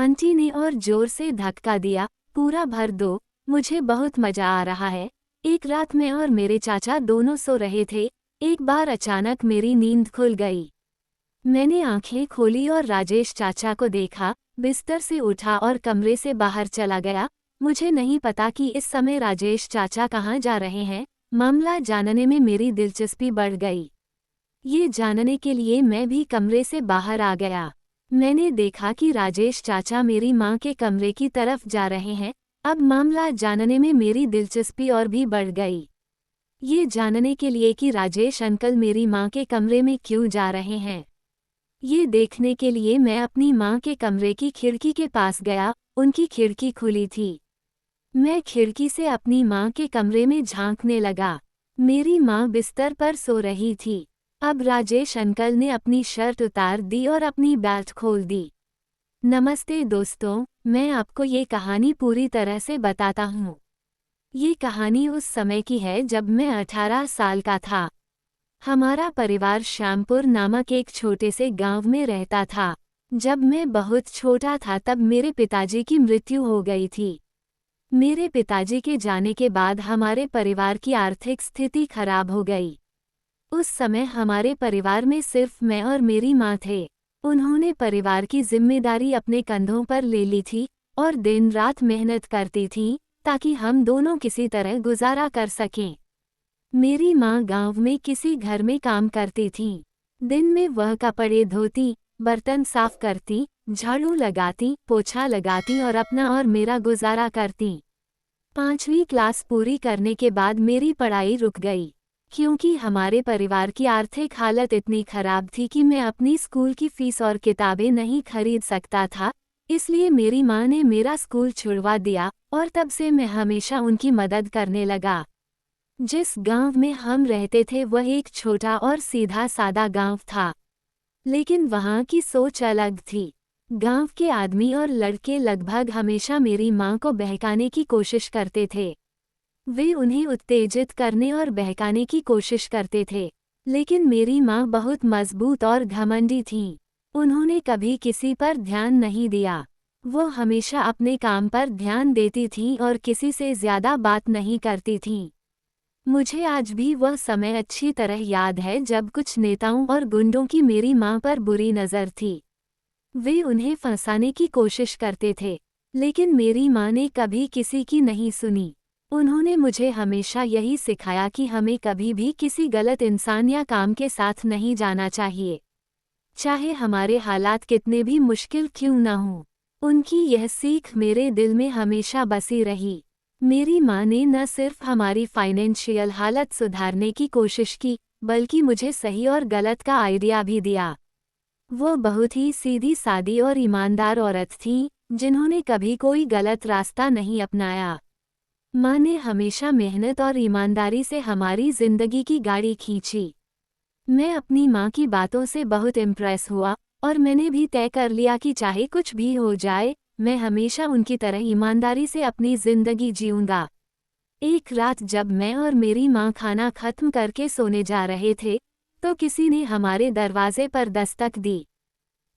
Aunty ने और जोर से धक्का दिया। पूरा भर दो, मुझे बहुत मजा आ रहा है। एक रात मैं और मेरे चाचा दोनों सो रहे थे। एक बार अचानक मेरी नींद खुल गई। मैंने आंखें खोली और राजेश चाचा को देखा। बिस्तर से उठा और कमरे से बाहर चला गया। मुझे नहीं पता कि इस समय राजेश चाचा कहाँ जा रहे हैं। मामला जानने में मेरी दिलचस्पी बढ़ गई। ये जानने के लिए मैं भी कमरे से बाहर आ गया। मैंने देखा कि राजेश चाचा मेरी माँ के कमरे की तरफ जा रहे हैं। अब मामला जानने में मेरी दिलचस्पी और भी बढ़ गई। ये जानने के लिए कि राजेश अंकल मेरी माँ के कमरे में क्यों जा रहे हैं। ये देखने के लिए मैं अपनी माँ के कमरे की खिड़की के पास गया। उनकी खिड़की खुली थी। मैं खिड़की से अपनी माँ के कमरे में झांकने लगा। मेरी माँ बिस्तर पर सो रही थी। अब राजेश अंकल ने अपनी शर्ट उतार दी और अपनी बेल्ट खोल दी। नमस्ते दोस्तों, मैं आपको ये कहानी पूरी तरह से बताता हूँ। ये कहानी उस समय की है जब मैं 18 साल का था। हमारा परिवार श्यामपुर नामक एक छोटे से गांव में रहता था। जब मैं बहुत छोटा था तब मेरे पिताजी की मृत्यु हो गई थी। मेरे पिताजी के जाने के बाद हमारे परिवार की आर्थिक स्थिति खराब हो गई। उस समय हमारे परिवार में सिर्फ मैं और मेरी माँ थे। उन्होंने परिवार की जिम्मेदारी अपने कंधों पर ले ली थी और दिन रात मेहनत करती थीं ताकि हम दोनों किसी तरह गुजारा कर सकें। मेरी माँ गांव में किसी घर में काम करती थी। दिन में वह कपड़े धोती, बर्तन साफ करती, झाड़ू लगाती, पोछा लगाती और अपना और मेरा गुजारा करती। 5वीं क्लास पूरी करने के बाद मेरी पढ़ाई रुक गई, क्योंकि हमारे परिवार की आर्थिक हालत इतनी खराब थी कि मैं अपनी स्कूल की फीस और किताबें नहीं खरीद सकता था। इसलिए मेरी माँ ने मेरा स्कूल छुड़वा दिया और तब से मैं हमेशा उनकी मदद करने लगा। जिस गांव में हम रहते थे वह एक छोटा और सीधा सादा गांव था, लेकिन वहां की सोच अलग थी। गांव के आदमी और लड़के लगभग हमेशा मेरी माँ को बहकाने की कोशिश करते थे। वे उन्हें उत्तेजित करने और बहकाने की कोशिश करते थे, लेकिन मेरी माँ बहुत मजबूत और घमंडी थीं। उन्होंने कभी किसी पर ध्यान नहीं दिया। वो हमेशा अपने काम पर ध्यान देती थीं और किसी से ज्यादा बात नहीं करती थीं। मुझे आज भी वह समय अच्छी तरह याद है जब कुछ नेताओं और गुंडों की मेरी माँ पर बुरी नज़र थी। वे उन्हें फंसाने की कोशिश करते थे, लेकिन मेरी माँ ने कभी किसी की नहीं सुनी। उन्होंने मुझे हमेशा यही सिखाया कि हमें कभी भी किसी गलत इंसान या काम के साथ नहीं जाना चाहिए, चाहे हमारे हालात कितने भी मुश्किल क्यों न हों। उनकी यह सीख मेरे दिल में हमेशा बसी रही। मेरी माँ ने न सिर्फ हमारी फाइनेंशियल हालत सुधारने की कोशिश की, बल्कि मुझे सही और गलत का आइडिया भी दिया। वो बहुत ही सीधी सादी और ईमानदार औरत थीं, जिन्होंने कभी कोई गलत रास्ता नहीं अपनाया। माँ ने हमेशा मेहनत और ईमानदारी से हमारी जिंदगी की गाड़ी खींची। मैं अपनी माँ की बातों से बहुत इम्प्रेस हुआ और मैंने भी तय कर लिया कि चाहे कुछ भी हो जाए, मैं हमेशा उनकी तरह ईमानदारी से अपनी जिंदगी जीऊंगा। एक रात जब मैं और मेरी माँ खाना खत्म करके सोने जा रहे थे, तो किसी ने हमारे दरवाजे पर दस्तक दी।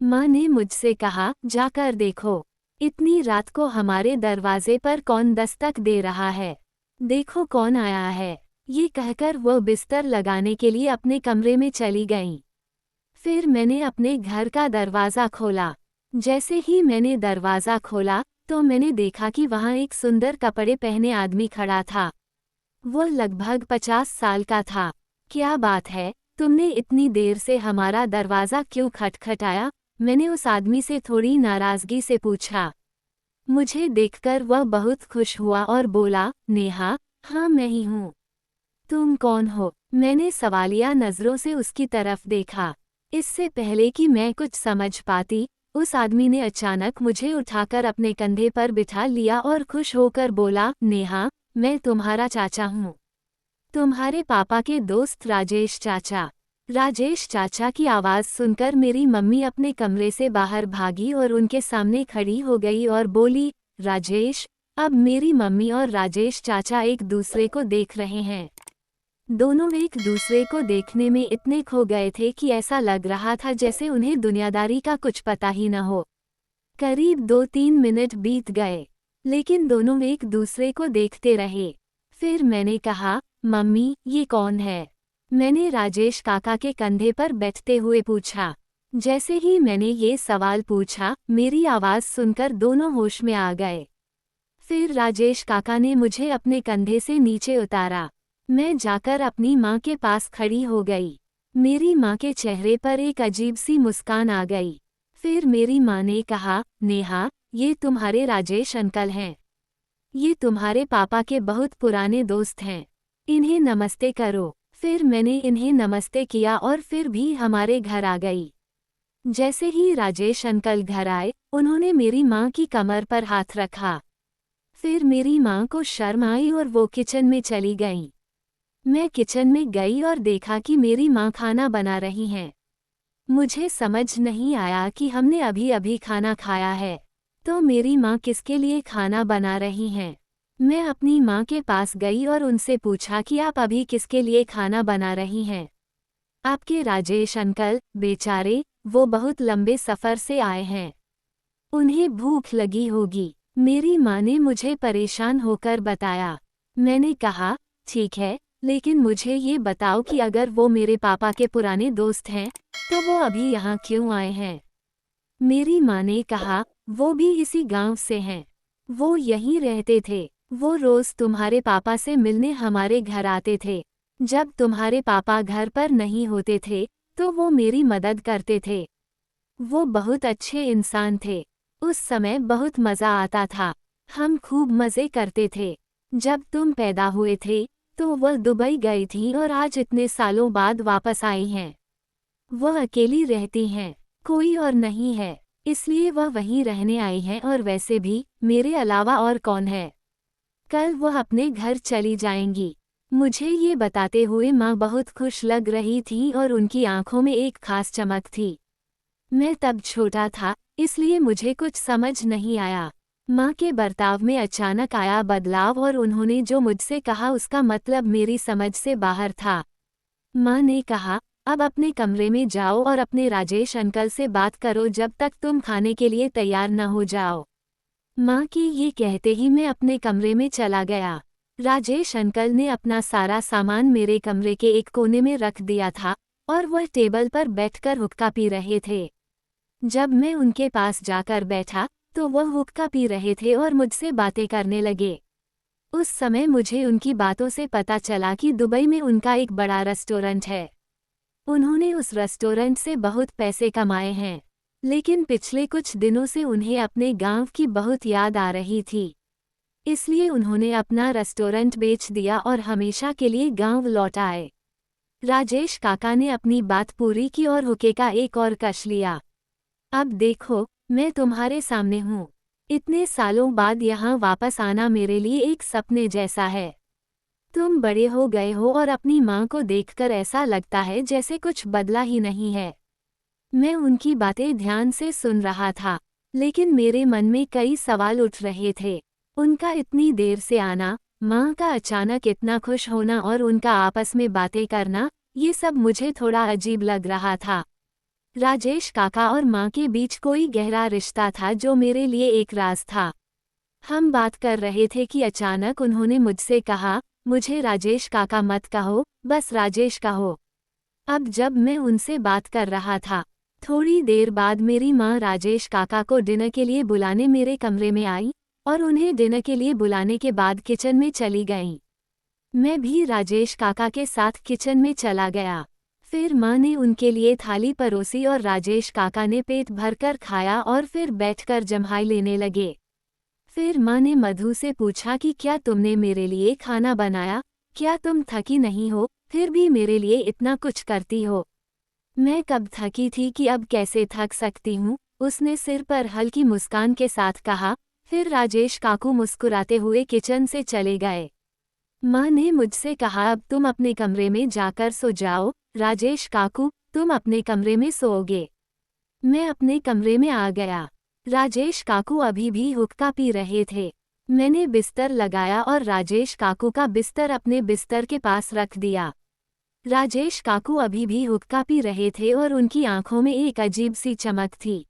माँ ने मुझसे कहा, जाकर देखो, इतनी रात को हमारे दरवाजे पर कौन दस्तक दे रहा है। देखो कौन आया है। ये कहकर वो बिस्तर लगाने के लिए अपने कमरे में चली गईं। फिर मैंने अपने घर का दरवाज़ा खोला। जैसे ही मैंने दरवाज़ा खोला तो मैंने देखा कि वहाँ एक सुंदर कपड़े पहने आदमी खड़ा था। वो लगभग 50 साल का था। क्या बात है, तुमने इतनी देर से हमारा दरवाज़ा क्यों खटखटाया? मैंने उस आदमी से थोड़ी नाराज़गी से पूछा। मुझे देखकर वह बहुत खुश हुआ और बोला, नेहा, हाँ मैं ही हूँ। तुम कौन हो? मैंने सवालिया नज़रों से उसकी तरफ देखा। इससे पहले कि मैं कुछ समझ पाती, उस आदमी ने अचानक मुझे उठाकर अपने कंधे पर बिठा लिया और खुश होकर बोला, नेहा, मैं तुम्हारा चाचा हूँ। तुम्हारे पापा के दोस्त राजेश चाचा। राजेश चाचा की आवाज़ सुनकर मेरी मम्मी अपने कमरे से बाहर भागी और उनके सामने खड़ी हो गई और बोली, राजेश। अब मेरी मम्मी और राजेश चाचा एक दूसरे को देख रहे हैं। दोनों एक दूसरे को देखने में इतने खो गए थे कि ऐसा लग रहा था जैसे उन्हें दुनियादारी का कुछ पता ही न हो। करीब 2-3 मिनट बीत गए, लेकिन दोनों एक दूसरे को देखते रहे। फिर मैंने कहा, मम्मी, ये कौन है? मैंने राजेश काका के कंधे पर बैठते हुए पूछा। जैसे ही मैंने ये सवाल पूछा, मेरी आवाज़ सुनकर दोनों होश में आ गए। फिर राजेश काका ने मुझे अपने कंधे से नीचे उतारा। मैं जाकर अपनी माँ के पास खड़ी हो गई। मेरी माँ के चेहरे पर एक अजीब सी मुस्कान आ गई। फिर मेरी माँ ने कहा, नेहा, ये तुम्हारे राजेश अंकल हैं। ये तुम्हारे पापा के बहुत पुराने दोस्त हैं। इन्हें नमस्ते करो। फिर मैंने इन्हें नमस्ते किया और फिर भी हमारे घर आ गई। जैसे ही राजेश अंकल घर आए, उन्होंने मेरी माँ की कमर पर हाथ रखा। फिर मेरी माँ को शर्म आई और वो किचन में चली गईं। मैं किचन में गई और देखा कि मेरी माँ खाना बना रही हैं। मुझे समझ नहीं आया कि हमने अभी अभी खाना खाया है, तो मेरी माँ किसके लिए खाना बना रही हैं। मैं अपनी माँ के पास गई और उनसे पूछा कि आप अभी किसके लिए खाना बना रही हैं। आपके राजेश अंकल, बेचारे, वो बहुत लंबे सफ़र से आए हैं। उन्हें भूख लगी होगी। मेरी माँ ने मुझे परेशान होकर बताया। मैंने कहा, ठीक है, लेकिन मुझे ये बताओ कि अगर वो मेरे पापा के पुराने दोस्त हैं, तो वो अभी यहाँ क्यों आए हैं? मेरी माँ ने कहा, वो भी इसी गांव से हैं। वो यहीं रहते थे। वो रोज़ तुम्हारे पापा से मिलने हमारे घर आते थे। जब तुम्हारे पापा घर पर नहीं होते थे, तो वो मेरी मदद करते थे। वो बहुत अच्छे इंसान थे। उस समय बहुत मज़ा आता था। हम खूब मज़े करते थे। जब तुम पैदा हुए थे, तो वह दुबई गई थी और आज इतने सालों बाद वापस आई हैं। वह अकेली रहती हैं, कोई और नहीं है, इसलिए वह वहीं रहने आई हैं और वैसे भी, मेरे अलावा और कौन है? कल वह अपने घर चली जाएंगी। मुझे ये बताते हुए माँ बहुत खुश लग रही थी और उनकी आंखों में एक खास चमक थी। मैं तब छोटा था, इसलिए मुझे कुछ समझ नहीं आया। माँ के बर्ताव में अचानक आया बदलाव और उन्होंने जो मुझसे कहा उसका मतलब मेरी समझ से बाहर था। माँ ने कहा, अब अपने कमरे में जाओ और अपने राजेश अंकल से बात करो जब तक तुम खाने के लिए तैयार न हो जाओ। माँ की ये कहते ही मैं अपने कमरे में चला गया। राजेश अंकल ने अपना सारा सामान मेरे कमरे के एक कोने में रख दिया था और वह टेबल पर बैठकर हुक्का पी रहे थे। जब मैं उनके पास जाकर बैठा, तो वह हुक्का पी रहे थे और मुझसे बातें करने लगे। उस समय मुझे उनकी बातों से पता चला कि दुबई में उनका एक बड़ा रेस्टोरेंट है। उन्होंने उस रेस्टोरेंट से बहुत पैसे कमाए हैं, लेकिन पिछले कुछ दिनों से उन्हें अपने गांव की बहुत याद आ रही थी। इसलिए उन्होंने अपना रेस्टोरेंट बेच दिया और हमेशा के लिए गांव लौट आए। राजेश काका ने अपनी बात पूरी की और हुक्के का एक और कश लिया। अब देखो, मैं तुम्हारे सामने हूँ। इतने सालों बाद यहाँ वापस आना मेरे लिए एक सपने जैसा है। तुम बड़े हो गए हो और अपनी माँ को देखकर ऐसा लगता है जैसे कुछ बदला ही नहीं है। मैं उनकी बातें ध्यान से सुन रहा था, लेकिन मेरे मन में कई सवाल उठ रहे थे। उनका इतनी देर से आना, माँ का अचानक इतना खुश होना और उनका आपस में बातें करना, ये सब मुझे थोड़ा अजीब लग रहा था। राजेश काका और माँ के बीच कोई गहरा रिश्ता था जो मेरे लिए एक राज था। हम बात कर रहे थे कि अचानक उन्होंने मुझसे कहा, मुझे राजेश काका मत कहो, बस राजेश कहो। अब जब मैं उनसे बात कर रहा था, थोड़ी देर बाद मेरी माँ राजेश काका को डिनर के लिए बुलाने मेरे कमरे में आई और उन्हें डिनर के लिए बुलाने के बाद किचन में चली गईं। मैं भी राजेश काका के साथ किचन में चला गया। फिर माँ ने उनके लिए थाली परोसी और राजेश काका ने पेट भरकर खाया और फिर बैठकर जम्हाई लेने लगे। फिर माँ ने मधु से पूछा कि क्या तुमने मेरे लिए खाना बनाया? क्या तुम थकी नहीं हो, फिर भी मेरे लिए इतना कुछ करती हो? मैं कब थकी थी कि अब कैसे थक सकती हूँ? उसने सिर पर हल्की मुस्कान के साथ कहा। फिर राजेश काकू मुस्कुराते हुए किचन से चले गए। माँ ने मुझसे कहा, अब तुम अपने कमरे में जाकर सो जाओ। राजेश काकू, तुम अपने कमरे में सोओगे। मैं अपने कमरे में आ गया। राजेश काकू अभी भी हुक्का पी रहे थे। मैंने बिस्तर लगाया और राजेश काकू का बिस्तर अपने बिस्तर के पास रख दिया। राजेश काकू अभी भी हुक्का पी रहे थे और उनकी आंखों में एक अजीब सी चमक थी।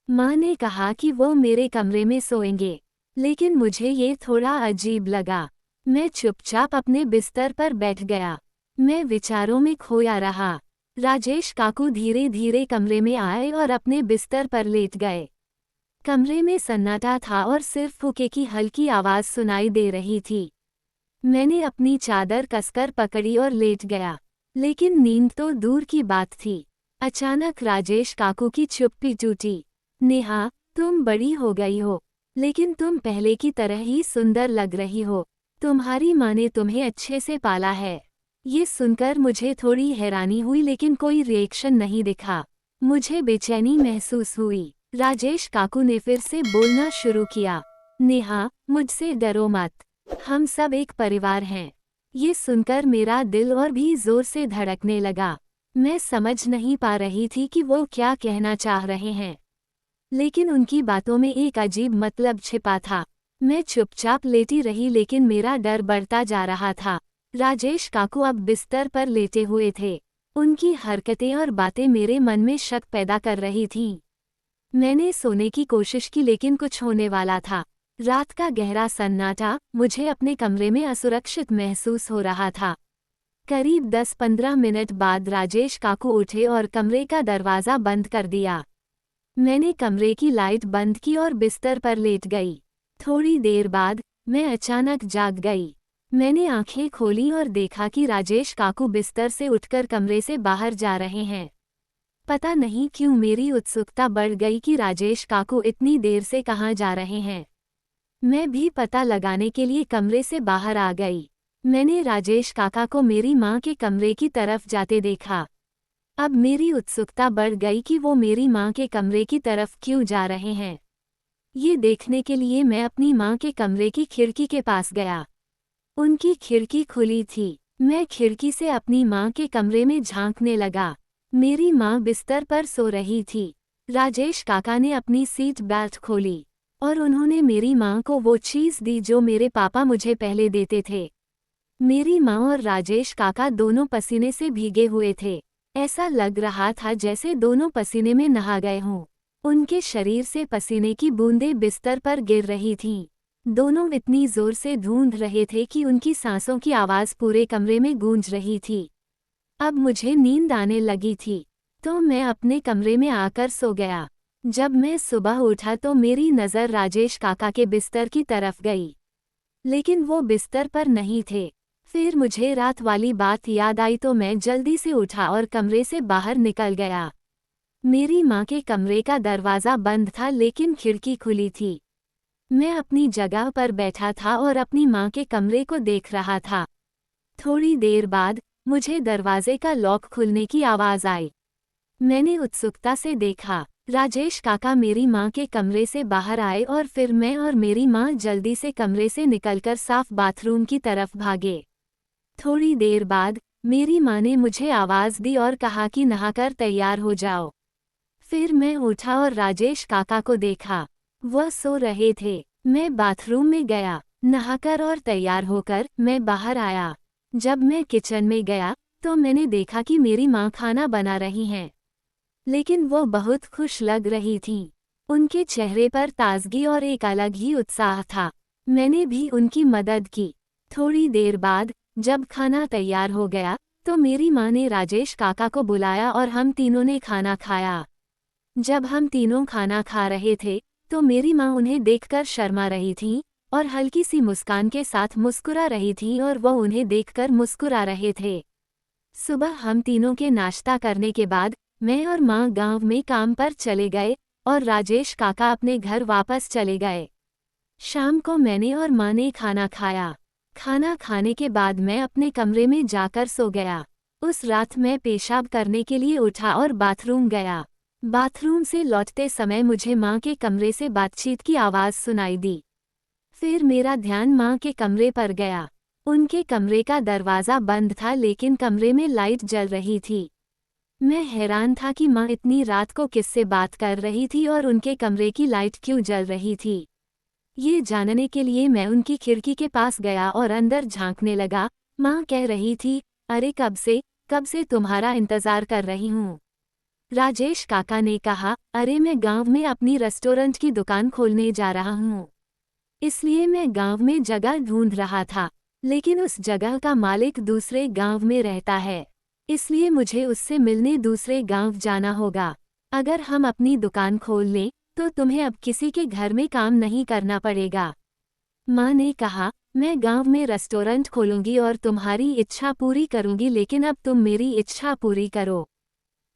माँ ने कहा कि वो मेरे कमरे में सोएंगे, लेकिन मुझे ये थोड़ा अजीब लगा। मैं चुपचाप अपने बिस्तर पर बैठ गया। मैं विचारों में खोया रहा। राजेश काकू धीरे धीरे कमरे में आए और अपने बिस्तर पर लेट गए। कमरे में सन्नाटा था और सिर्फ फुके की हल्की आवाज सुनाई दे रही थी। मैंने अपनी चादर कसकर पकड़ी और लेट गया, लेकिन नींद तो दूर की बात थी। अचानक राजेश काकू की चुप्पी टूटी। नेहा, तुम बड़ी हो गई हो, लेकिन तुम पहले की तरह ही सुंदर लग रही हो। तुम्हारी माँ ने तुम्हें अच्छे से पाला है। ये सुनकर मुझे थोड़ी हैरानी हुई, लेकिन कोई रिएक्शन नहीं दिखा। मुझे बेचैनी महसूस हुई। राजेश काकू ने फिर से बोलना शुरू किया। नेहा, मुझसे डरो मत। हम सब एक परिवार हैं। ये सुनकर मेरा दिल और भी जोर से धड़कने लगा। मैं समझ नहीं पा रही थी कि वो क्या कहना चाह रहे हैं, लेकिन उनकी बातों में एक अजीब मतलब छिपा था। मैं चुपचाप लेटी रही, लेकिन मेरा डर बढ़ता जा रहा था। राजेश काकू अब बिस्तर पर लेटे हुए थे। उनकी हरकतें और बातें मेरे मन में शक पैदा कर रही थीं। मैंने सोने की कोशिश की, लेकिन कुछ होने वाला था। रात का गहरा सन्नाटा, मुझे अपने कमरे में असुरक्षित महसूस हो रहा था। करीब 10-15 मिनट बाद राजेश काकू उठे और कमरे का दरवाज़ा बंद कर दिया। मैंने कमरे की लाइट बंद की और बिस्तर पर लेट गई। थोड़ी देर बाद मैं अचानक जाग गई। मैंने आंखें खोली और देखा कि राजेश काकू बिस्तर से उठकर कमरे से बाहर जा रहे हैं। पता नहीं क्यों मेरी उत्सुकता बढ़ गई कि राजेश काकू इतनी देर से कहाँ जा रहे हैं। मैं भी पता लगाने के लिए कमरे से बाहर आ गई। मैंने राजेश काका को मेरी माँ के कमरे की तरफ जाते देखा। अब मेरी उत्सुकता बढ़ गई कि वो मेरी माँ के कमरे की तरफ क्यों जा रहे हैं। ये देखने के लिए मैं अपनी माँ के कमरे की खिड़की के पास गया। उनकी खिड़की खुली थी। मैं खिड़की से अपनी माँ के कमरे में झांकने लगा। मेरी माँ बिस्तर पर सो रही थी। राजेश काका ने अपनी सीट बेल्ट खोली और उन्होंने मेरी माँ को वो चीज़ दी जो मेरे पापा मुझे पहले देते थे। मेरी माँ और राजेश काका दोनों पसीने से भीगे हुए थे। ऐसा लग रहा था जैसे दोनों पसीने में नहा गए हों। उनके शरीर से पसीने की बूंदें बिस्तर पर गिर रही थीं। दोनों इतनी जोर से ढूंढ रहे थे कि उनकी सांसों की आवाज़ पूरे कमरे में गूंज रही थी। अब मुझे नींद आने लगी थी, तो मैं अपने कमरे में आकर सो गया। जब मैं सुबह उठा तो मेरी नज़र राजेश काका के बिस्तर की तरफ गई, लेकिन वो बिस्तर पर नहीं थे। फिर मुझे रात वाली बात याद आई, तो मैं जल्दी से उठा और कमरे से बाहर निकल गया। मेरी माँ के कमरे का दरवाज़ा बंद था, लेकिन खिड़की खुली थी। मैं अपनी जगह पर बैठा था और अपनी माँ के कमरे को देख रहा था। थोड़ी देर बाद मुझे दरवाजे का लॉक खुलने की आवाज़ आई। मैंने उत्सुकता से देखा। राजेश काका मेरी माँ के कमरे से बाहर आए और फिर मैं और मेरी माँ जल्दी से कमरे से निकलकर साफ बाथरूम की तरफ भागे। थोड़ी देर बाद मेरी माँ ने मुझे आवाज़ दी और कहा कि नहाकर तैयार हो जाओ। फिर मैं उठा और राजेश काका को देखा। वह सो रहे थे। मैं बाथरूम में गया। नहाकर और तैयार होकर मैं बाहर आया। जब मैं किचन में गया तो मैंने देखा कि मेरी माँ खाना बना रही हैं, लेकिन वो बहुत खुश लग रही थीं। उनके चेहरे पर ताजगी और एक अलग ही उत्साह था। मैंने भी उनकी मदद की। थोड़ी देर बाद जब खाना तैयार हो गया तो मेरी माँ ने राजेश काका को बुलाया और हम तीनों ने खाना खाया। जब हम तीनों खाना खा रहे थे तो मेरी माँ उन्हें देखकर शर्मा रही थीं और हल्की सी मुस्कान के साथ मुस्कुरा रही थीं और वह उन्हें देखकर मुस्कुरा रहे थे। सुबह हम तीनों के नाश्ता करने के बाद मैं और माँ गांव में काम पर चले गए और राजेश काका अपने घर वापस चले गए। शाम को मैंने और माँ ने खाना खाया। खाना खाने के बाद मैं अपने कमरे में जाकर सो गया। उस रात मैं पेशाब करने के लिए उठा और बाथरूम गया। बाथरूम से लौटते समय मुझे माँ के कमरे से बातचीत की आवाज़ सुनाई दी। फिर मेरा ध्यान माँ के कमरे पर गया। उनके कमरे का दरवाज़ा बंद था, लेकिन कमरे में लाइट जल रही थी। मैं हैरान था कि माँ इतनी रात को किससे बात कर रही थी और उनके कमरे की लाइट क्यों जल रही थी। ये जानने के लिए मैं उनकी खिड़की के पास गया और अंदर झांकने लगा। माँ कह रही थी, अरे कब से तुम्हारा इंतज़ार कर रही हूँ। राजेश काका ने कहा, अरे मैं गांव में अपनी रेस्टोरेंट की दुकान खोलने जा रहा हूँ। इसलिए मैं गांव में जगह ढूंढ रहा था, लेकिन उस जगह का मालिक दूसरे गांव में रहता है। इसलिए मुझे उससे मिलने दूसरे गांव जाना होगा। अगर हम अपनी दुकान खोल लें तो तुम्हें अब किसी के घर में काम नहीं करना पड़ेगा। माँ ने कहा, मैं गांव में रेस्टोरेंट खोलूंगी और तुम्हारी इच्छा पूरी करूंगी, लेकिन अब तुम मेरी इच्छा पूरी करो।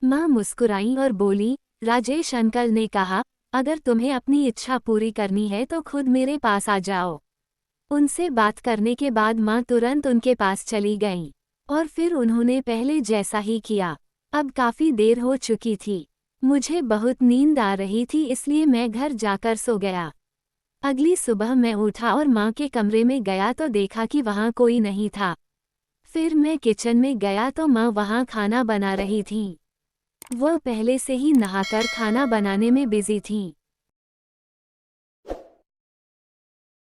माँ मुस्कुराई और बोली, राजेश अंकल ने कहा, अगर तुम्हें अपनी इच्छा पूरी करनी है तो खुद मेरे पास आ जाओ। उनसे बात करने के बाद माँ तुरंत उनके पास चली गईं और फिर उन्होंने पहले जैसा ही किया। अब काफ़ी देर हो चुकी थी। मुझे बहुत नींद आ रही थी, इसलिए मैं घर जाकर सो गया। अगली सुबह मैं उठा और माँ के कमरे में गया तो देखा कि वहाँ कोई नहीं था। फिर मैं किचन में गया तो माँ वहाँ खाना बना रही थीं। वह पहले से ही नहाकर खाना बनाने में बिजी थीं।